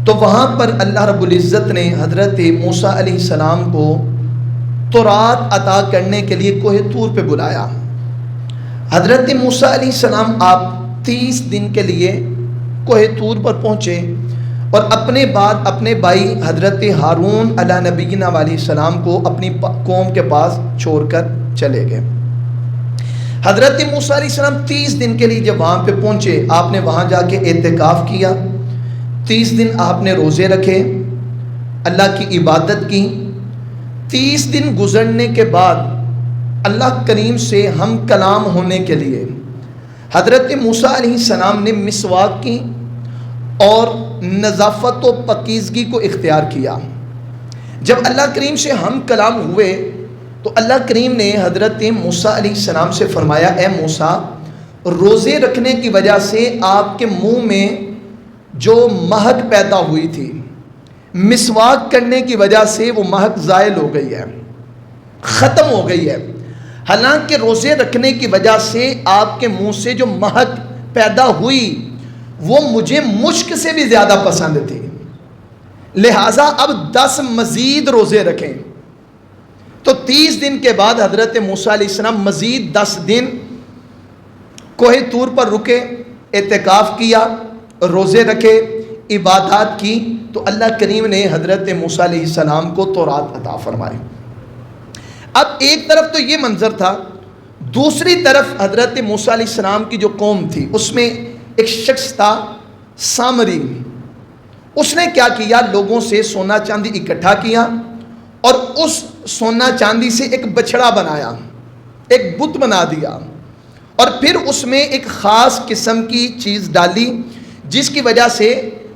تو وہاں پر اللہ رب العزت نے حضرت موسیٰ علیہ السلام کو تورات عطا کرنے کے لیے کوہ طور پہ بلایا۔ حضرت موسیٰ علیہ السلام آپ 30 دن کے لیے کوہ طور پر پہنچے اور اپنے بعد اپنے بھائی حضرت ہارون علیہ نبینا علیہ السلام کو اپنی قوم کے پاس چھوڑ کر چلے گئے۔ حضرت موسیٰ علیہ السلام 30 دن کے لیے جب وہاں پہ پہنچے، آپ نے وہاں جا کے اعتکاف کیا، 30 دن آپ نے روزے رکھے، اللہ کی عبادت کی۔ 30 دن گزرنے کے بعد اللہ کریم سے ہم کلام ہونے کے لیے حضرت موسیٰ علیہ السلام نے مسواک کی اور نظافت و پاکیزگی کو اختیار کیا۔ جب اللہ کریم سے ہم کلام ہوئے تو اللہ کریم نے حضرت موسیٰ علیہ السلام سے فرمایا، اے موسیٰ، روزے رکھنے کی وجہ سے آپ کے منہ میں جو مہک پیدا ہوئی تھی، مسواک کرنے کی وجہ سے وہ مہک زائل ہو گئی ہے، ختم ہو گئی ہے۔ حالانکہ روزے رکھنے کی وجہ سے آپ کے منہ سے جو مہک پیدا ہوئی وہ مجھے مشک سے بھی زیادہ پسند تھی، لہٰذا اب 10 مزید روزے رکھیں۔ تو 30 دن کے بعد حضرت موسیٰ علیہ السلام مزید 10 دن کوہ طور پر رکے، اعتکاف کیا، روزے رکھے، عبادات کی، تو اللہ کریم نے حضرت موسیٰ علیہ السلام کو تورات عطا فرمائی۔ اب ایک طرف تو یہ منظر تھا، دوسری طرف حضرت موسیٰ علیہ السلام کی جو قوم تھی اس میں ایک شخص تھا سامری۔ اس نے کیا کیا، لوگوں سے سونا چاندی اکٹھا کیا اور اس سونا چاندی سے ایک بچڑا بنایا، ایک بت بنا دیا، اور پھر اس میں ایک خاص قسم کی چیز ڈالی جس کی وجہ سے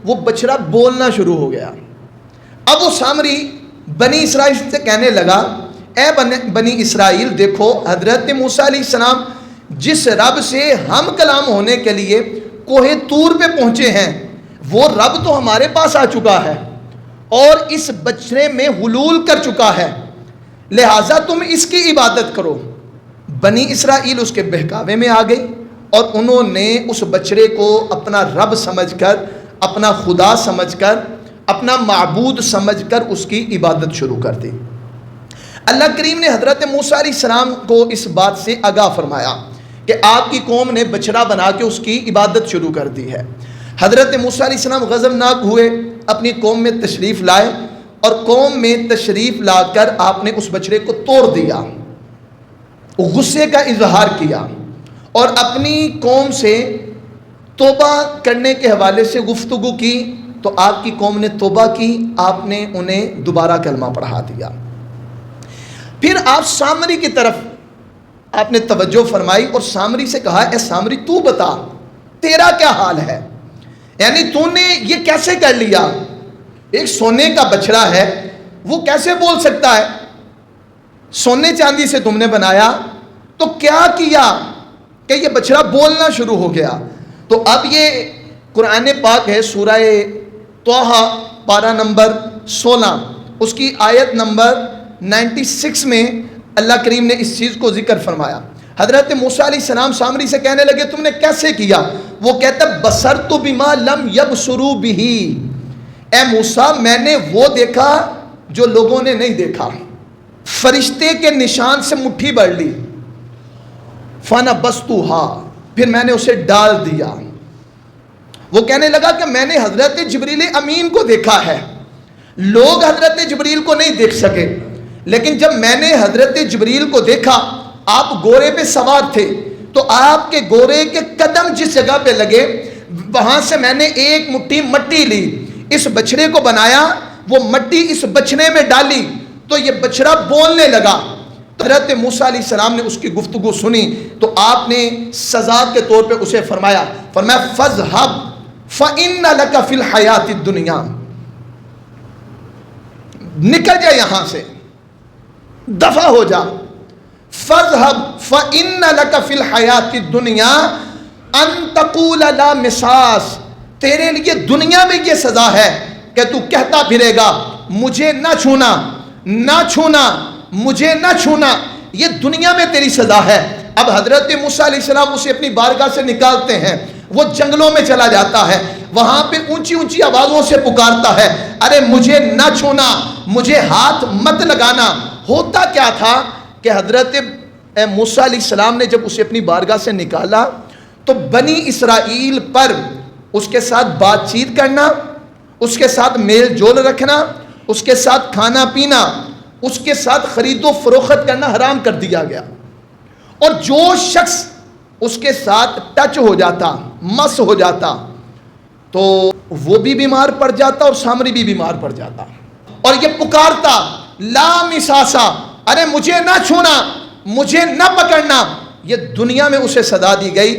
وہ بچڑا بولنا شروع ہو گیا۔ اب وہ سامری بنی اسرائیل سے کہنے لگا، اے بنی اسرائیل، دیکھو حضرت موسیٰ علیہ السلام جس رب سے ہم کلام ہونے کے لیے کوہ طور پہ پہنچے ہیں، وہ رب تو ہمارے پاس آ چکا ہے اور اس بچڑے میں حلول کر چکا ہے، لہٰذا تم اس کی عبادت کرو۔ بنی اسرائیل اس کے بہکاوے میں آ گئی اور انہوں نے اس بچڑے کو اپنا رب سمجھ کر، اپنا خدا سمجھ کر، اپنا معبود سمجھ کر اس کی عبادت شروع کر دی۔ اللہ کریم نے حضرت موسیٰ علیہ السلام کو اس بات سے آگاہ فرمایا کہ آپ کی قوم نے بچڑا بنا کے اس کی عبادت شروع کر دی ہے۔ حضرت موسیٰ علیہ السلام غضبناک ہوئے، اپنی قوم میں تشریف لائے اور قوم میں تشریف لا کر آپ نے اس بچڑے کو توڑ دیا، غصے کا اظہار کیا اور اپنی قوم سے توبہ کرنے کے حوالے سے گفتگو کی۔ تو آپ کی قوم نے توبہ کی، آپ نے انہیں دوبارہ کلمہ پڑھا دیا۔ پھر آپ سامری کی طرف آپ نے توجہ فرمائی اور سامری سے کہا، اے سامری، تو بتا تیرا کیا حال ہے، یعنی تو نے یہ کیسے کر لیا؟ ایک سونے کا بچڑا ہے، وہ کیسے بول سکتا ہے؟ سونے چاندی سے تم نے بنایا تو کیا کیا کہ یہ بچڑا بولنا شروع ہو گیا؟ تو اب یہ قرآن پاک ہے، سورہ طٰہٰ پارہ نمبر 16 اس کی آیت نمبر 96 میں اللہ کریم نے اس چیز کو ذکر فرمایا۔ حضرت موسیٰ علیہ السلام سامری سے کہنے لگے، تم نے کیسے کیا؟ وہ کہتا، بصرت بما لم یبصروا بہ، اے موسیٰ، میں نے وہ دیکھا جو لوگوں نے نہیں دیکھا، فرشتے کے نشان سے مٹھی بھر لی، فنبذتھا، پھر میں نے اسے ڈال دیا۔ وہ کہنے لگا کہ میں نے حضرت جبریل امین کو دیکھا ہے، لوگ حضرت جبریل کو نہیں دیکھ سکے، لیکن جب میں نے حضرت جبریل کو دیکھا، آپ گھوڑے پہ سوار تھے، تو آپ کے گھوڑے کے قدم جس جگہ پہ لگے وہاں سے میں نے ایک مٹھی مٹی لی، اس بچڑے کو بنایا، وہ مٹی اس بچڑے میں ڈالی تو یہ بچڑا بولنے لگا۔ حضرت موسیٰ علیہ السلام نے اس کی گفتگو سنی تو آپ نے سزا کے طور پہ اسے فرمایا فَاذْهَبْ فَإِنَّ لَكَ فِي الْحَيَاةِ الدُّنْيَا، نکل جا یہاں سے، دفع ہو جا۔ فَاذْهَبْ فَإِنَّ لَكَ فِي الْحَيَاةِ الدُّنْيَا أَن تَقُولَ لَا مِسَاسَ، تیرے لیے دنیا میں یہ سزا ہے کہ تو کہتا پھرے گا مجھے نہ چھونا، نہ چھونا، مجھے نہ چھونا، یہ دنیا میں تیری سزا ہے۔ اب حضرت موسیٰ علیہ السلام اسے اپنی بارگاہ سے نکالتے ہیں، وہ جنگلوں میں چلا جاتا ہے, وہاں پہ اونچی اونچی آوازوں سے پکارتا ہے, ارے مجھے نہ چھونا, مجھے ہاتھ مت لگانا. ہوتا کیا تھا کہ حضرت موسیٰ علیہ السلام نے جب اسے اپنی بارگاہ سے نکالا تو بنی اسرائیل پر اس کے ساتھ بات چیت کرنا, اس کے ساتھ میل جول رکھنا, اس کے ساتھ کھانا پینا, اس کے ساتھ خرید و فروخت کرنا حرام کر دیا گیا. اور جو شخص اس کے ساتھ ٹچ ہو جاتا, مس ہو جاتا, تو وہ بھی بیمار پڑ جاتا اور سامری بھی بیمار پڑ جاتا. اور یہ پکارتا لا مساسا, ارے مجھے نہ چھونا, مجھے نہ پکڑنا, یہ دنیا میں اسے صدا دی گئی.